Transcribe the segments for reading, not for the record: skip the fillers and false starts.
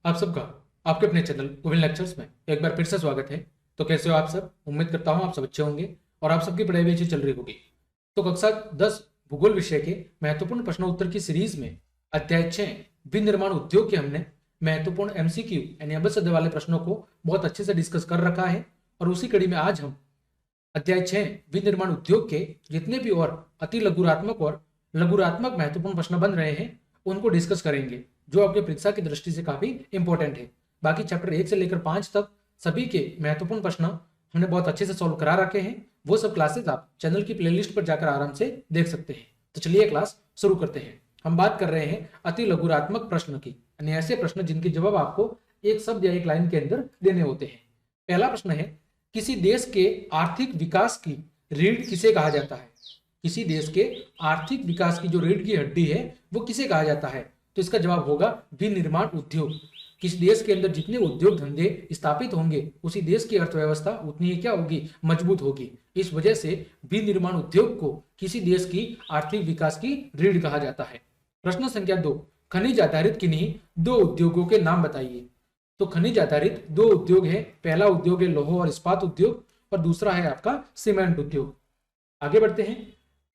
आप सबका आपके अपने चैनल गोविंद लेक्चर्स में एक बार फिर से स्वागत है। तो कैसे हो आप सब? उम्मीद करता हूं आप सब अच्छे होंगे और आप सबकी पढ़ाई भी अच्छी चल रही होगी। तो कक्षा 10 भूगोल विषय के महत्वपूर्ण प्रश्नोत्तर की सीरीज में अध्याय 6 विनिर्माण उद्योग के हमने महत्वपूर्ण एमसीक्यू यानी अबे सदे वाले प्रश्नों को बहुत अच्छे से डिस्कस कर रखा है। और उसी कड़ी में आज हम अध्याय 6 विनिर्माण उद्योग के जितने भी और अति लघुरात्मक और लघुरात्मक महत्वपूर्ण प्रश्न बन रहे हैं उनको डिस्कस करेंगे, जो आपके परीक्षा की दृष्टि से काफी इंपॉर्टेंट है। बाकी चैप्टर 1 से लेकर 5 तक सभी के महत्वपूर्ण प्रश्न हमने बहुत अच्छे से सॉल्व करा रखे हैं। वो सब क्लासेस आप चैनल की प्लेलिस्ट पर जाकर आराम से देख सकते हैं। तो चलिए क्लास शुरू करते हैं। हम बात कर रहे हैं अति लघुरात्मक प्रश्न की, यानी ऐसे प्रश्न जिनके जवाब आपको एक शब्द या एक लाइन के अंदर देने होते हैं। पहला प्रश्न है, किसी देश के आर्थिक विकास की रीढ़ किसे कहा जाता है? किसी देश के आर्थिक विकास की जो रीढ़ की हड्डी है वो किसे कहा जाता है? तो इसका जवाब होगा विनिर्माण उद्योग। किस देश के अंदर जितने उद्योग धंधे स्थापित होंगे उसी देश की अर्थव्यवस्था उतनी ही क्या होगी? मजबूत होगी। इस वजह से विनिर्माण उद्योग को किसी देश की आर्थिक विकास की रीढ़ कहा जाता है। प्रश्न संख्या 2, खनिज आधारित किन्हीं दो उद्योगों के नाम बताइए। तो खनिज आधारित दो उद्योग है। पहला उद्योग है लौह और इस्पात उद्योग और दूसरा है आपका सीमेंट उद्योग। आगे बढ़ते हैं।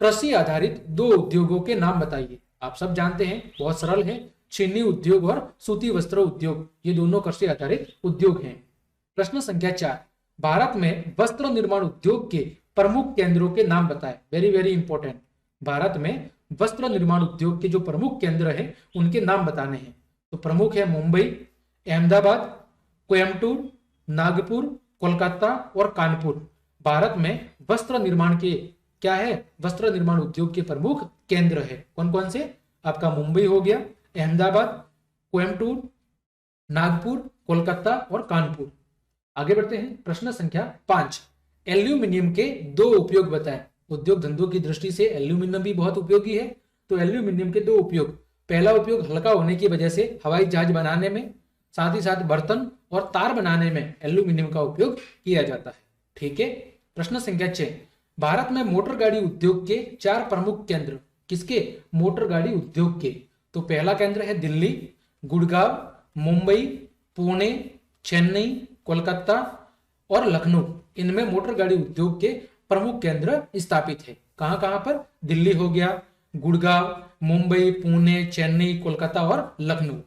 कृषि आधारित दो उद्योगों के नाम बताइए। आप सब जानते हैं, बहुत सरल है, चीनी उद्योग और सूती वस्त्र उद्योग, ये दोनों कृषि आधारित उद्योग हैं। प्रश्न संख्या 4, भारत में वस्त्र निर्माण उद्योग के प्रमुख केंद्रों के नाम बताएं। Very very important. भारत में वस्त्र निर्माण उद्योग के जो प्रमुख केंद्र हैं उनके नाम बताने हैं। तो प्रमुख है मुंबई, अहमदाबाद, कोयम्बटूर, नागपुर, कोलकाता और कानपुर। भारत में वस्त्र निर्माण के क्या है? वस्त्र निर्माण उद्योग के प्रमुख केंद्र है। कौन कौन से? आपका मुंबई हो गया, अहमदाबाद, कोयम्बटूर, नागपुर, कोलकाता और कानपुर। आगे बढ़ते हैं। प्रश्न संख्या 5, एल्यूमिनियम के दो उपयोग बताएं। उद्योग धंधों की दृष्टि से एल्यूमिनियम भी बहुत उपयोगी है। तो एल्यूमिनियम के दो उपयोग, पहला उपयोग हल्का होने की वजह से हवाई जहाज बनाने में, साथ ही साथ बर्तन और तार बनाने में एल्यूमिनियम का उपयोग किया जाता है। ठीक है। प्रश्न संख्या 6, भारत में मोटर गाड़ी उद्योग के 4 प्रमुख केंद्र। किसके? मोटर गाड़ी उद्योग के। तो पहला केंद्र है दिल्ली, गुड़गांव, मुंबई, पुणे, चेन्नई, कोलकाता और लखनऊ। इनमें मोटर गाड़ी उद्योग के प्रमुख केंद्र स्थापित है। कहां कहां पर? दिल्ली हो गया, गुड़गांव, मुंबई, पुणे, चेन्नई, कोलकाता और लखनऊ।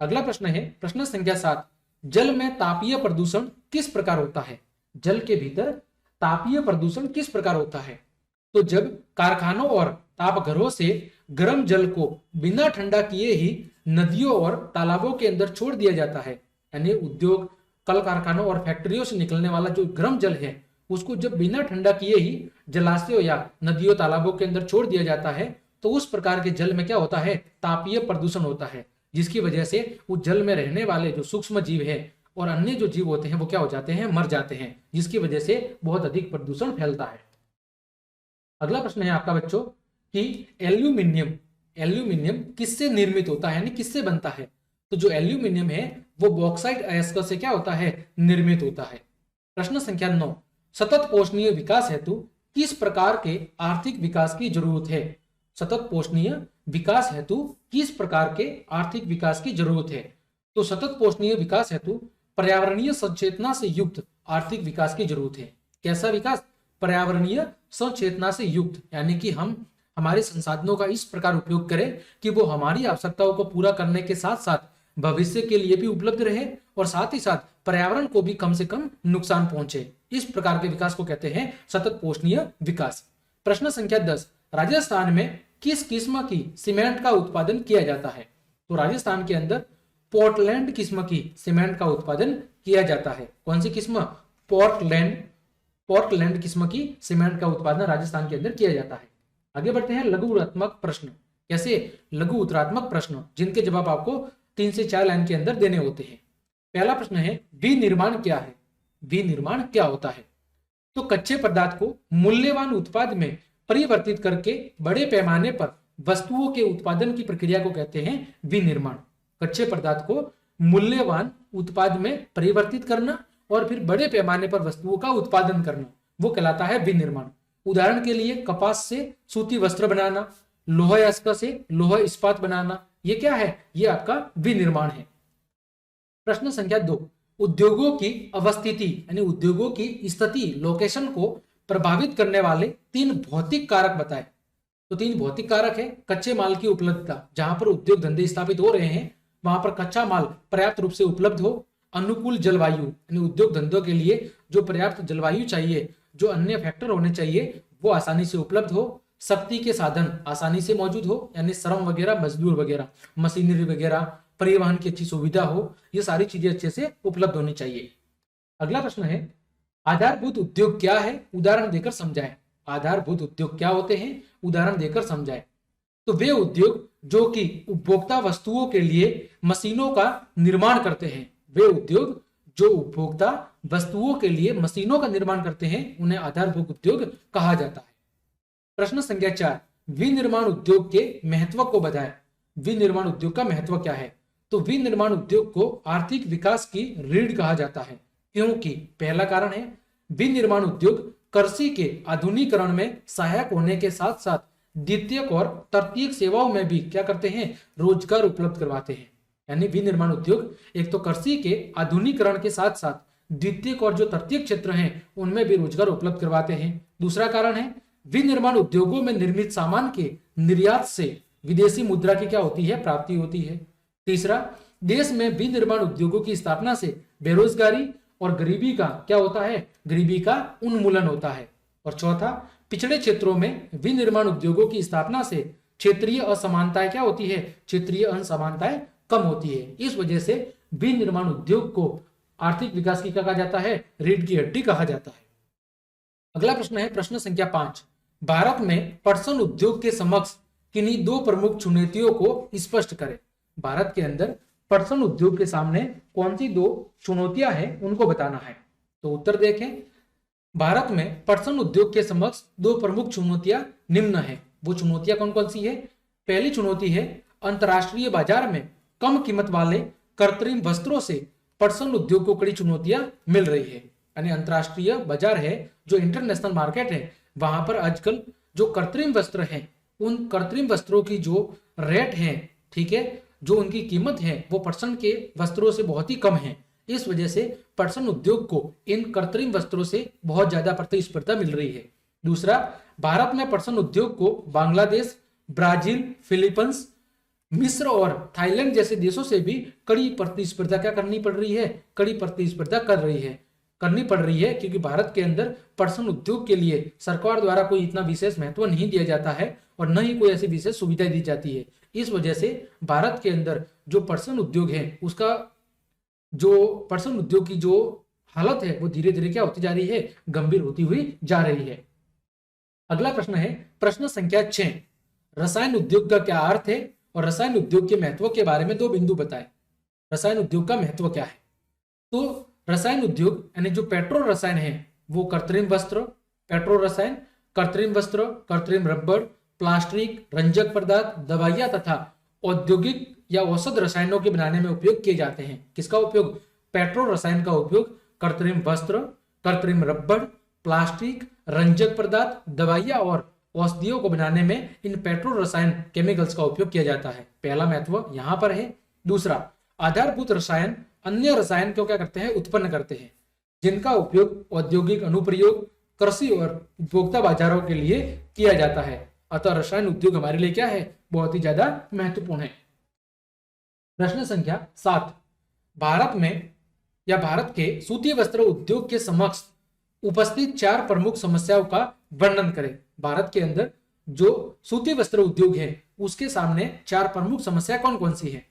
अगला प्रश्न है प्रश्न संख्या 7, जल में तापीय प्रदूषण किस प्रकार होता है? जल के भीतर तापीय प्रदूषण किस प्रकार होता है? तो जब कारखानों और तापघरों से गर्म जल को बिना ठंडा किए ही नदियों और तालाबों के अंदर छोड़ दिया जाता है, यानी उद्योग, कल कारखानों और फैक्ट्रियों से निकलने वाला जो गर्म जल है उसको जब बिना ठंडा किए ही जलाशयों या नदियों तालाबों के अंदर छोड़ दिया जाता है, तो उस प्रकार के जल में क्या होता है? तापीय प्रदूषण होता है, जिसकी वजह से उस जल में रहने वाले जो सूक्ष्म जीव है और अन्य जो जीव होते हैं वो क्या हो जाते हैं? मर जाते हैं, जिसकी वजह से बहुत अधिक प्रदूषण फैलता है। अगला प्रश्न है आपका बच्चों कि एल्यूमिनियम एल्यूमिनियम किससे निर्मित होता है, यानी किससे बनता है? तो जो एल्यूमिनियम है वो बॉक्साइट अयस्क से क्या होता है? निर्मित होता है। प्रश्न संख्या 9, सतत पोषणीय विकास हेतु किस प्रकार के आर्थिक विकास की जरूरत है? सतत पोषणीय विकास हेतु किस प्रकार के आर्थिक विकास की जरूरत है? तो सतत पोषणीय विकास हेतु पर्यावरणीय सचेतना से युक्त आर्थिक विकास की जरूरत है। कैसा विकास? पर्यावरणीय सचेतना से युक्त, यानी कि हम हमारे संसाधनों का इस प्रकार उपयोग करें कि वो हमारी आवश्यकताओं को पूरा करने के साथ साथ भविष्य के लिए भी उपलब्ध रहे और साथ ही साथ पर्यावरण को भी कम से कम नुकसान पहुंचे। इस प्रकार के विकास को कहते हैं सतत पोषणीय विकास। प्रश्न संख्या 10, राजस्थान में किस किस्म की सीमेंट का उत्पादन किया जाता है? तो राजस्थान के अंदर पोर्टलैंड किस्म की सीमेंट का उत्पादन किया जाता है। कौन सी किस्म? पोर्टलैंड किस्म की सीमेंट का उत्पादन राजस्थान के अंदर किया जाता है। आगे बढ़ते हैं। लघु उत्तरात्मक प्रश्न। कैसे? लघु उत्तरात्मक प्रश्न जिनके जवाब आपको 3 से 4 लाइन के अंदर देने होते हैं। पहला प्रश्न है, विनिर्माण क्या है? विनिर्माण क्या होता है? तो कच्चे पदार्थ को मूल्यवान उत्पाद में परिवर्तित करके बड़े पैमाने पर वस्तुओं के उत्पादन की प्रक्रिया को कहते हैं विनिर्माण। कच्चे पदार्थ को मूल्यवान उत्पाद में परिवर्तित करना और फिर बड़े पैमाने पर वस्तुओं का उत्पादन करना, वो कहलाता है विनिर्माण। उदाहरण के लिए कपास से सूती वस्त्र बनाना, लोहा अयस्क से लोहा इस्पात बनाना, ये क्या है? ये आपका विनिर्माण है। प्रश्न संख्या 2, उद्योगों की अवस्थिति यानी उद्योगों की स्थिति लोकेशन को प्रभावित करने वाले 3 भौतिक कारक बताएं। तो 3 भौतिक कारक है, कच्चे माल की उपलब्धता, जहां पर उद्योग धंधे स्थापित हो रहे हैं वहां पर कच्चा माल पर्याप्त रूप से उपलब्ध हो, अनुकूल जलवायु यानी उद्योग धंधों के लिए जो पर्याप्त जलवायु चाहिए, जो अन्य फैक्टर होने चाहिए वो आसानी से उपलब्ध हो, शक्ति के साधन आसानी से मौजूद हो यानी श्रम वगैरह, मजदूर वगैरह, मशीनरी वगैरह, परिवहन की अच्छी सुविधा हो, ये सारी चीजें अच्छे से उपलब्ध होनी चाहिए। अगला प्रश्न है, आधारभूत उद्योग क्या है, उदाहरण देकर समझाएं। आधारभूत उद्योग क्या होते हैं, उदाहरण देकर समझाएं। तो वे उद्योग जो कि उपभोक्ता वस्तुओं के लिए मशीनों का निर्माण करते हैं, वे उद्योग जो उपभोक्ता वस्तुओं के लिए मशीनों का निर्माण करते हैं उन्हें आधारभूत उद्योग कहा जाता है। प्रश्न संख्या 4, विनिर्माण उद्योग के महत्व को बताएं। विनिर्माण उद्योग का महत्व क्या है? तो विनिर्माण उद्योग को आर्थिक विकास की रीढ़ कहा जाता है, क्योंकि पहला कारण है विनिर्माण उद्योग कृषि के आधुनिकीकरण में सहायक होने के साथ साथ द्वितीयक और तृतीयक सेवाओं में भी क्या करते हैं, रोजगार उपलब्ध करवाते हैं। यानी विनिर्माण उद्योग एक तो कृषि के आधुनिकीकरण के साथ साथ द्वितीयक और जो तृतीयक क्षेत्र हैं उनमें भी रोजगार उपलब्ध करवाते हैं। दूसरा कारण है विनिर्माण उद्योगों में निर्मित सामान के निर्यात से विदेशी मुद्रा की क्या होती है, प्राप्ति होती है। तीसरा, देश में विनिर्माण उद्योगों की स्थापना से बेरोजगारी और गरीबी का क्या होता है, गरीबी का उन्मूलन होता है। और चौथा, पिछड़े क्षेत्रों में विनिर्माण उद्योगों की स्थापना से क्षेत्रीय असमानताएं क्या होती है, क्षेत्रीय असमानताएं कम होती है। इस वजह से विनिर्माण उद्योग को आर्थिक विकास की क्या कहा जाता है, रीढ़ की हड्डी कहा जाता है। अगला प्रश्न है प्रश्न संख्या 5, भारत में पटसन उद्योग के समक्ष किन्हीं 2 प्रमुख चुनौतियों को स्पष्ट करें। भारत के अंदर पटसन उद्योग के सामने कौन सी 2 चुनौतियां हैं उनको बताना है। तो उत्तर देखें, भारत में पटसन उद्योग के समक्ष 2 प्रमुख चुनौतियां निम्न है। वो चुनौतियां कौन कौन सी है? पहली चुनौती है अंतरराष्ट्रीय बाजार में कम कीमत वाले कृत्रिम वस्त्रों से पटसन उद्योग को कड़ी चुनौतियां मिल रही है। यानी अंतरराष्ट्रीय बाजार है, जो इंटरनेशनल मार्केट है, वहां पर आजकल जो कृत्रिम वस्त्र हैं उन कृत्रिम वस्त्रों की जो रेट है, ठीक है, जो उनकी कीमत है वो पटसन के वस्त्रों से बहुत ही कम है। इस वजह से पटसन उद्योग को इन कृत्रिम वस्त्रों से बहुत ज्यादा प्रतिस्पर्धा मिल रही है। दूसरा, भारत में पटसन उद्योग को बांग्लादेश, ब्राजील, फिलीपींस, मिस्र और थाईलैंड जैसे देशों से भी कड़ी प्रतिस्पर्धा क्या करनी पड़ रही है, कड़ी प्रतिस्पर्धा करनी पड़ रही है, क्योंकि भारत के अंदर पटसन उद्योग के लिए सरकार द्वारा कोई इतना विशेष महत्व नहीं दिया जाता है और न ही कोई ऐसी विशेष सुविधा दी जाती है। इस वजह से भारत के अंदर जो पटसन उद्योग है उसका जो पटसन उद्योग की जो हालत है वो धीरे धीरे क्या होती जा रही है, गंभीर होती हुई जा रही है। अगला प्रश्न है प्रश्न संख्या 6, रसायन उद्योग का क्या अर्थ है और रसायन उद्योग के महत्व के बारे में 2 बिंदु बताएं। रसायन उद्योग का महत्व क्या है? तो रसायन उद्योग यानी जो पेट्रो रसायन है वो कृत्रिम वस्त्र, पेट्रो रसायन, कृत्रिम वस्त्र, कृत्रिम रबड़, प्लास्टिक, रंजक पदार्थ, दवाइयां तथा औद्योगिक या औषध रसायनों के बनाने में उपयोग किए जाते हैं। किसका उपयोग? पेट्रो रसायन का उपयोग कृत्रिम वस्त्र, कृत्रिम रबड़, प्लास्टिक, रंजक पदार्थ, दवाइयां और औषधियों को बनाने में इन पेट्रो रसायन केमिकल्स का उपयोग किया जाता है। पहला महत्व यहां पर है। दूसरा, आधारभूत रसायन अन्य रसायन को क्या करते हैं, उत्पन्न करते हैं, जिनका उपयोग औद्योगिक अनुप्रयोग, कृषि और उपभोक्ता बाजारों के लिए किया जाता है। अतः रसायन उद्योग हमारे लिए क्या है, बहुत ही ज्यादा महत्वपूर्ण है। प्रश्न संख्या 7, भारत में या भारत के सूती वस्त्र उद्योग के समक्ष उपस्थित 4 प्रमुख समस्याओं का वर्णन करें। भारत के अंदर जो सूती वस्त्र उद्योग है उसके सामने 4 प्रमुख समस्या कौन कौन सी है?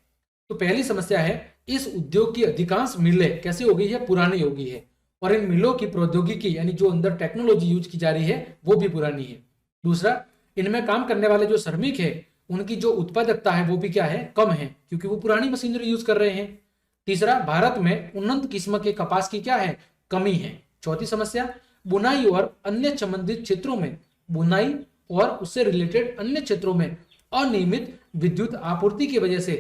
तो पहली समस्या है इस उद्योग की अधिकांश मिलें कैसी हो गई है, पुरानी हो गई है, और इन मिलों की प्रौद्योगिकी यानी जो अंदर टेक्नोलॉजी यूज की जा रही है वो भी पुरानी है। दूसरा, इनमें काम करने वाले जो श्रमिक है उनकी जो उत्पादकता है वो भी क्या है, कम है, क्योंकि वो पुरानी मशीनरी यूज कर रहे हैं। तीसरा, भारत में उन्नत किस्म के कपास की क्या है, कमी है। चौथी समस्या, बुनाई और अन्य संबंधित क्षेत्रों में बुनाई और उससे रिलेटेड अन्य क्षेत्रों में अनियमित विद्युत आपूर्ति की वजह से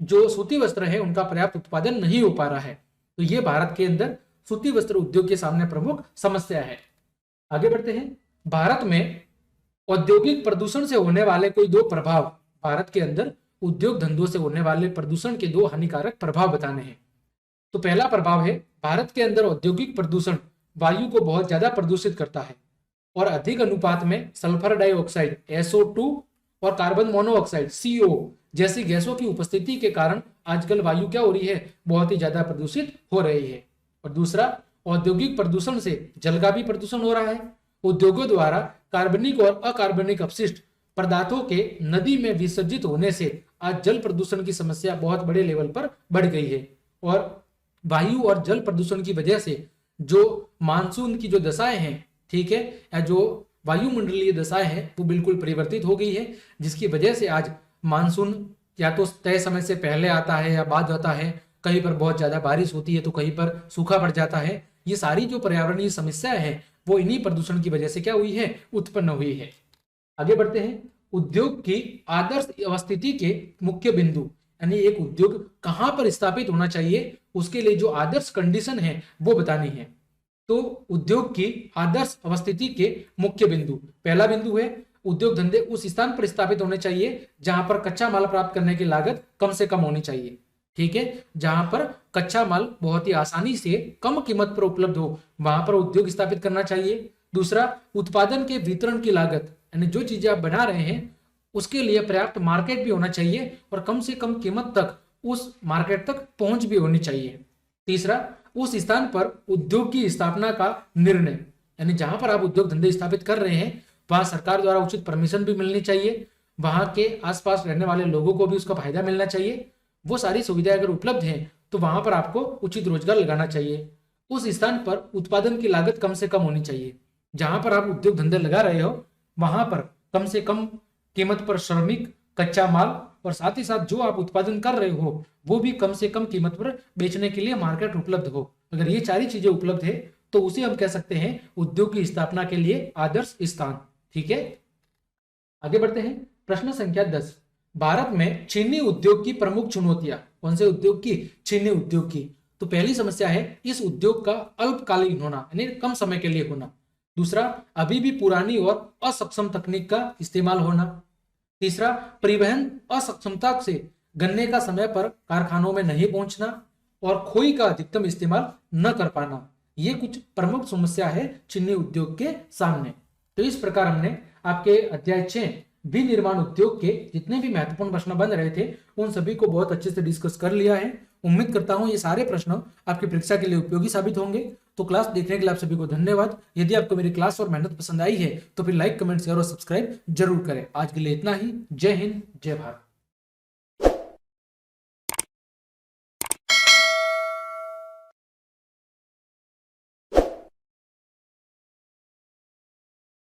जो सूती वस्त्र है उनका पर्याप्त उत्पादन नहीं हो पा रहा है। तो ये भारत के अंदर सूती वस्त्र उद्योग के सामने प्रमुख समस्या है। आगे बढ़ते हैं। भारत में औद्योगिक प्रदूषण से होने वाले कोई 2 प्रभाव, भारत के अंदर उद्योग धंधों से होने वाले प्रदूषण के 2 हानिकारक प्रभाव बताने हैं। तो पहला प्रभाव है भारत के अंदर औद्योगिक प्रदूषण वायु को बहुत ज्यादा प्रदूषित करता है और अधिक अनुपात में सल्फर डाइऑक्साइड SO2 और कार्बन मोनोऑक्साइड CO जैसी गैसों की उपस्थिति के कारण आजकल वायु क्या हो रही है, बहुत ही ज्यादा प्रदूषित हो रही है। और दूसरा, औद्योगिक प्रदूषण से जल का भी प्रदूषण हो रहा है। उद्योगों द्वारा कार्बनिक और अकार्बनिक अपशिष्ट पदार्थों के नदी में विसर्जित होने से आज जल प्रदूषण की समस्या बहुत बड़े लेवल पर बढ़ गई है। और वायु और जल प्रदूषण की वजह से जो मानसून की जो दशाएं हैं, ठीक है, या जो वायुमंडलीय दशाएं हैं वो बिल्कुल परिवर्तित हो गई है, जिसकी वजह से आज मानसून या तो तय समय से पहले आता है या बाद आता है, कहीं पर बहुत ज्यादा बारिश होती है तो कहीं पर सूखा पड़ जाता है। ये सारी जो पर्यावरणीय समस्याएं हैं वो इन्हीं प्रदूषण की वजह से क्या हुई है, उत्पन्न हुई है। आगे बढ़ते हैं। उद्योग की आदर्श अवस्थिति के मुख्य बिंदु, यानी एक उद्योग कहां पर स्थापित होना चाहिए उसके लिए जो आदर्श कंडीशन है वो बतानी है। तो उद्योग की आदर्श अवस्थिति के मुख्य बिंदु, पहला बिंदु है उद्योग धंधे उस स्थान पर स्थापित होने चाहिए जहां पर कच्चा माल प्राप्त करने की लागत कम से कम होनी चाहिए, ठीक है, जहां पर कच्चा माल बहुत ही आसानी से कम कीमत पर उपलब्ध हो, वहां पर उद्योग स्थापित करना चाहिए। दूसरा, उत्पादन के वितरण की लागत, यानी जो चीजें आप बना रहे हैं उसके लिए पर्याप्त मार्केट भी होना चाहिए और कम से कम कीमत तक उस मार्केट तक पहुंच भी होनी चाहिए। तीसरा, उस स्थान पर उद्योग की स्थापना का निर्णय, यानी जहां पर आप उद्योग धंधे स्थापित कर रहे हैं वहां सरकार द्वारा उचित परमिशन भी मिलनी चाहिए, वहां के आसपास रहने वाले लोगों को भी उसका फायदा मिलना चाहिए। वो सारी सुविधाएं अगर उपलब्ध हैं तो वहां पर आपको उचित रोजगार लगाना चाहिए। उस स्थान पर उत्पादन की लागत कम से कम होनी चाहिए, जहां पर आप उद्योग धंधे लगा रहे हो वहां पर कम से कम कीमत पर श्रमिक, कच्चा माल और साथ ही साथ जो आप उत्पादन कर रहे हो वो भी कम से कम कीमत पर बेचने के लिए मार्केट उपलब्ध हो। अगर ये सारी चीजें उपलब्ध है तो उसे हम कह सकते हैं उद्योग की स्थापना के लिए आदर्श स्थान, ठीक है। आगे बढ़ते हैं। प्रश्न संख्या 10, भारत में चीनी उद्योग की प्रमुख चुनौतियां, कौन से उद्योग की, चीनी उद्योग की। तो पहली समस्या है इस उद्योग का अल्पकालीन होना, यानी कम समय के लिए होना। दूसरा, अभी भी पुरानी और असक्षम तकनीक का इस्तेमाल होना। तीसरा, परिवहन असक्षमता से गन्ने का समय पर कारखानों में नहीं पहुंचना और खोई का अधिकतम इस्तेमाल न कर पाना। ये कुछ प्रमुख समस्या है चीनी उद्योग के सामने। तो इस प्रकार हमने आपके अध्याय 6 विनिर्माण उद्योग के जितने भी महत्वपूर्ण प्रश्न बन रहे थे उन सभी को बहुत अच्छे से डिस्कस कर लिया है। उम्मीद करता हूं ये सारे प्रश्न आपकी परीक्षा के लिए उपयोगी साबित होंगे। तो क्लास देखने के लिए आप सभी को धन्यवाद। यदि आपको मेरी क्लास और मेहनत पसंद आई है तो फिर लाइक, कमेंट, शेयर और सब्सक्राइब जरूर करें। आज के लिए इतना ही। जय हिंद, जय भारत।